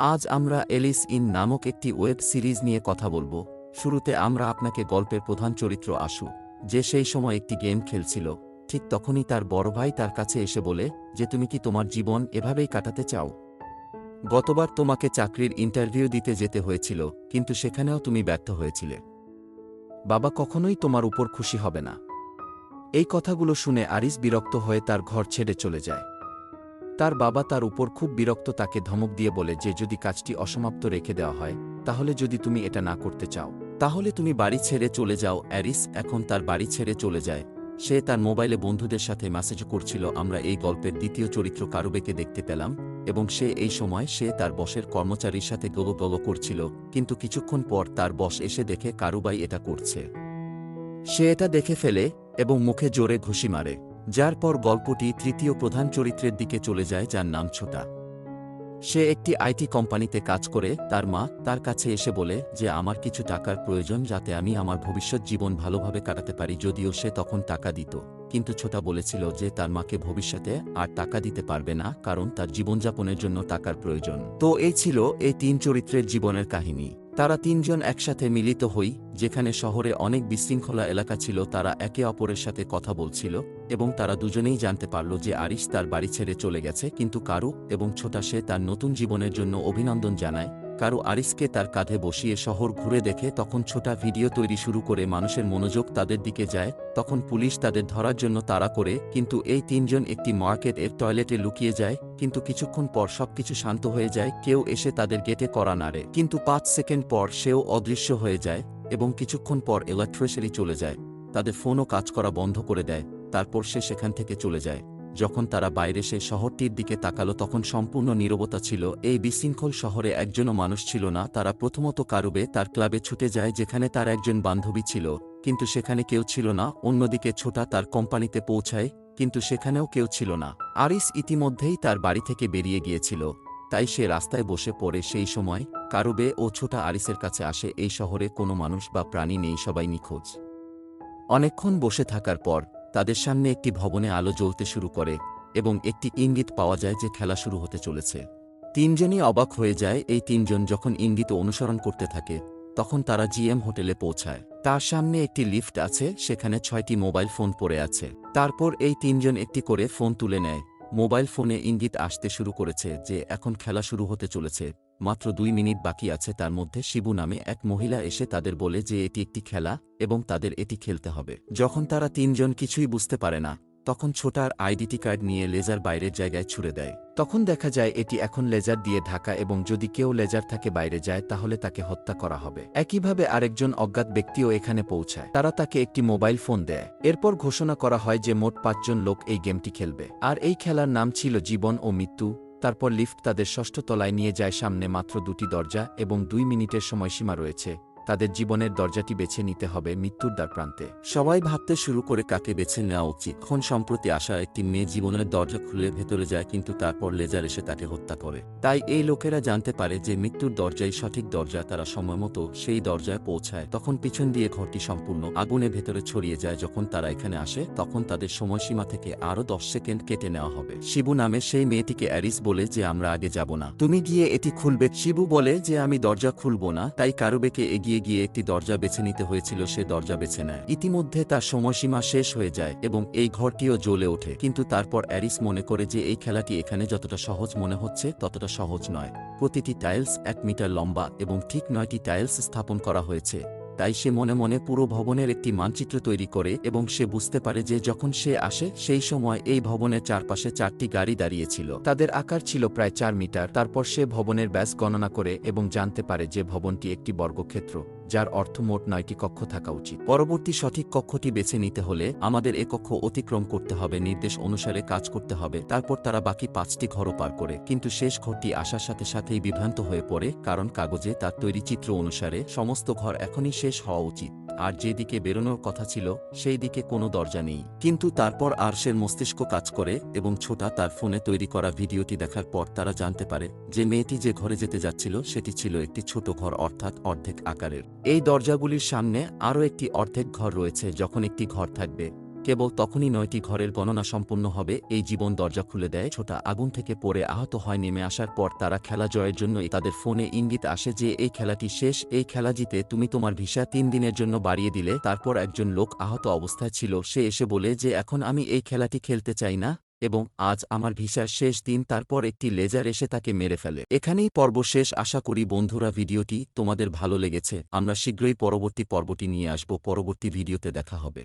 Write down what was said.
আজ আমরা Alice in নামক একটি ওয়েব সিরিজ নিয়ে কথা বলবো। শুরুতে আমরা আপনাকে গল্পের প্রধান চরিত্র আশু, যে সেই সময় একটি গেম খেলছিল, ঠিক তখনই তার বড় ভাই তার কাছে এসে বলে যে তুমি কি তোমার জীবন এভাবেই কাটাতে চাও? গতবার তোমাকে চাকরির ইন্টারভিউ দিতে যেতে হয়েছিল, কিন্তু সেখানেও তুমি ব্যর্থ হয়েছিলে। বাবা কখনোই তোমার উপর খুশি হবে না। এই কথাগুলো শুনে আরিস বিরক্ত হয়ে তার ঘর ছেড়ে চলে যায়। তার বাবা তার উপর খুব বিরক্ত, তাকে ধমক দিয়ে বলে যে যদি কাজটি অসমাপ্ত রেখে দেওয়া হয়, তাহলে যদি তুমি এটা না করতে চাও তাহলে তুমি বাড়ি ছেড়ে চলে যাও। অ্যারিস এখন তার বাড়ি ছেড়ে চলে যায়। সে তার মোবাইলে বন্ধুদের সাথে মেসেজ করছিল। আমরা এই গল্পের দ্বিতীয় চরিত্র কারুবেকে দেখতে পেলাম, এবং সে এই সময় তার বসের কর্মচারীর সাথে গল্প করছিল, কিন্তু কিছুক্ষণ পর তার বস এসে দেখে কারুবাই এটা করছে। সে এটা দেখে ফেলে এবং মুখে জোরে ঘুষি মারে, যার পর গল্পটি তৃতীয় প্রধান চরিত্রের দিকে চলে যায়, যার নাম ছোটা। সে একটি আইটি কোম্পানিতে কাজ করে। তার মা তার কাছে এসে বলে যে আমার কিছু টাকার প্রয়োজন, যাতে আমি আমার ভবিষ্যৎ জীবন ভালোভাবে কাটাতে পারি। যদিও সে তখন টাকা দিত, কিন্তু ছোটা বলেছিল যে তার মাকে ভবিষ্যতে আর টাকা দিতে পারবে না, কারণ তার জীবনযাপনের জন্য টাকার প্রয়োজন। তো এই ছিল এই তিন চরিত্রের জীবনের কাহিনী। তারা তিনজন একসাথে মিলিত হই, যেখানে শহরে অনেক বিশৃঙ্খলা এলাকা ছিল। তারা একে অপরের সাথে কথা বলছিল, এবং তারা দুজনেই জানতে পারল যে আরিস তার বাড়ি ছেড়ে চলে গেছে, কিন্তু কারু এবং ছোটা সে তার নতুন জীবনের জন্য অভিনন্দন জানায়। কারু আরিসকে তার কাঁধে বসিয়ে শহর ঘুরে দেখে, তখন ছোটা ভিডিও তৈরি শুরু করে। মানুষের মনোযোগ তাদের দিকে যায়। তখন পুলিশ তাদের ধরার জন্য তাড়া করে, কিন্তু এই তিনজন একটি মার্কেট এর টয়লেটে লুকিয়ে যায়। কিন্তু কিছুক্ষণ পর সবকিছু শান্ত হয়ে যায়। কেউ এসে তাদের গেটে কড়া নাড়ে, কিন্তু 5 সেকেন্ড পর সেও অদৃশ্য হয়ে যায়, এবং কিছুক্ষণ পর ইলেকট্রিসিটি চলে যায়। তাদের ফোনও কাজ করা বন্ধ করে দেয়। তারপর সে সেখান থেকে চলে যায়। যখন তারা বাইরে সে শহরটির দিকে তাকালো, তখন সম্পূর্ণ নীরবতা ছিল। এই বিশৃঙ্খল শহরে একজনও মানুষ ছিল না। তারা প্রথমত কারুবে তার ক্লাবে ছুটে যায়, যেখানে তার একজন বান্ধবী ছিল, কিন্তু সেখানে কেউ ছিল না। অন্যদিকে ছোটা তার কোম্পানিতে পৌঁছায়, কিন্তু সেখানেও কেউ ছিল না। আরিস ইতিমধ্যেই তার বাড়ি থেকে বেরিয়ে গিয়েছিল, তাই সে রাস্তায় বসে পড়ে। সেই সময় কারুবে ও ছোটা আরিসের কাছে আসে। এই শহরে কোনো মানুষ বা প্রাণী নেই, সবাই নিখোঁজ। অনেকক্ষণ বসে থাকার পর তাদের সামনে একটি ভবনে আলো জ্বলতে শুরু করে, এবং একটি ইঙ্গিত পাওয়া যায় যে খেলা শুরু হতে চলেছে। তিনজনই অবাক হয়ে যায়। এই তিনজন যখন ইঙ্গিত অনুসরণ করতে থাকে, তখন তারা জিএম হোটেলে পৌঁছায়। তার সামনে একটি লিফট আছে, সেখানে 6টি মোবাইল ফোন পড়ে আছে। তারপর এই তিনজন একটি করে ফোন তুলে নেয়। মোবাইল ফোনে ইঙ্গিত আসতে শুরু করেছে যে এখন খেলা শুরু হতে চলেছে, মাত্র 2 মিনিট বাকি আছে। তার মধ্যে শিবু নামে এক মহিলা এসে তাদের বলে যে এটি একটি খেলা এবং তাদের এটি খেলতে হবে। যখন তারা তিনজন কিছুই বুঝতে পারে না, তখন ছোটার আইডেন্টি কার্ড নিয়ে লেজার বাইরের জায়গায় ছুড়ে দেয়। তখন দেখা যায় এটি এখন লেজার দিয়ে ঢাকা, এবং যদি কেউ লেজার থেকে বাইরে যায় তাহলে তাকে হত্যা করা হবে। একইভাবে আরেকজন অজ্ঞাত ব্যক্তিও এখানে পৌঁছায়। তারা তাকে একটি মোবাইল ফোন দেয়। এরপর ঘোষণা করা হয় যে মোট 5 জন লোক এই গেমটি খেলবে, আর এই খেলার নাম ছিল জীবন ও মৃত্যু। তারপর লিফট তাদের 6ষ্ঠ তলায় নিয়ে যায়। সামনে মাত্র 2টি দরজা এবং 2 মিনিটের সময়সীমা রয়েছে। তাদের জীবনের দরজাটি বেছে নিতে হবে মৃত্যুর দ্বার প্রান্তে। সবাই ভাবতে শুরু করে কাকে বেছে নেওয়া উচিত। এখন সম্প্রতি আসা একটি মেয়ে জীবনের দরজা খুলে ভেতরে যায়, কিন্তু তারপর লেজার এসে তাকে হত্যা করে। তাই এই লোকেরা জানতে পারে যে মৃত্যুর দরজাই সঠিক দরজা। তারা সময়মতো সেই দরজায় পৌঁছায়। তখন পিছন দিয়ে ঘরটি সম্পূর্ণ আগুনে ভেতরে ছড়িয়ে যায়। যখন তারা এখানে আসে, তখন তাদের সময়সীমা থেকে আরও 10 সেকেন্ড কেটে নেওয়া হবে। শিবু নামে সেই মেয়েটিকে অ্যারিস বলে যে আমরা আগে যাব না, তুমি গিয়ে এটি খুলবে। শিবু বলে যে আমি দরজা খুলব না। তাই কারুবেকে এগিয়ে গিয়ে একটি দরজা বেছে নিতে হয়েছিল। সে দরজা বেছে নেয়। ইতিমধ্যে তার সময়সীমা শেষ হয়ে যায় এবং এই ঘরটিও জ্বলে ওঠে। কিন্তু তারপর অ্যারিস মনে করে যে এই খেলাটি এখানে যতটা সহজ মনে হচ্ছে ততটা সহজ নয়। প্রতিটি টাইলস 1 মিটার লম্বা এবং ঠিক 9টি টাইলস স্থাপন করা হয়েছে। তাই সে মনে মনে পুরো ভবনের একটি মানচিত্র তৈরি করে, এবং সে বুঝতে পারে যে যখন সে আসে সেই সময় এই ভবনের চারপাশে 4টি গাড়ি দাঁড়িয়েছিল। তাদের আকার ছিল প্রায় 4 মিটার। তারপর সে ভবনের ব্যাস গণনা করে এবং জানতে পারে যে ভবনটি একটি বর্গক্ষেত্র, যার অর্থ মোট 9টি কক্ষ থাকা উচিত। পরবর্তী সঠিক কক্ষটি বেছে নিতে হলে আমাদের এ কক্ষ অতিক্রম করতে হবে, নির্দেশ অনুসারে কাজ করতে হবে। তারপর তারা বাকি 5টি ঘরও পার করে, কিন্তু শেষ ঘরটি আসার সাথে সাথেই বিভ্রান্ত হয়ে পড়ে, কারণ কাগজে তার তৈরি চিত্র অনুসারে সমস্ত ঘর এখনই শেষ হওয়া উচিত, আর যেদিকে বেরোনোর কথা ছিল সেই দিকে কোনো দরজা নেই। কিন্তু তারপর আরশের মস্তিষ্ক কাজ করে, এবং ছোটা তার ফোনে তৈরি করা ভিডিওটি দেখার পর তারা জানতে পারে যে মেয়েটি যে ঘরে যেতে যাচ্ছিল সেটি ছিল একটি ছোট ঘর, অর্থাৎ অর্ধেক আকারের। এই দরজাগুলির সামনে আরও একটি অর্ধেক ঘর রয়েছে। যখন একটি ঘর থাকবে কেবল তখনই 9টি ঘরের গণনা সম্পূর্ণ হবে। এই জীবন দরজা খুলে দেয়। ছোটা আগুন থেকে পড়ে আহত হয়। নেমে আসার পর তারা খেলা জয়ের জন্য তাদের ফোনে ইঙ্গিত আসে যে এই খেলাটি শেষ। এই খেলা জিতে তুমি তোমার ভিসা 3 দিনের জন্য বাড়িয়ে দিলে। তারপর একজন লোক আহত অবস্থায় ছিল। সে এসে বলে যে এখন আমি এই খেলাটি খেলতে চাই না এবং আজ আমার ভিসার শেষ দিন। তারপর একটি লেজার এসে তাকে মেরে ফেলে। এখানেই পর্ব শেষ। আশা করি বন্ধুরা ভিডিওটি তোমাদের ভালো লেগেছে। আমরা শীঘ্রই পরবর্তী পর্বটি নিয়ে আসব। পরবর্তী ভিডিওতে দেখা হবে।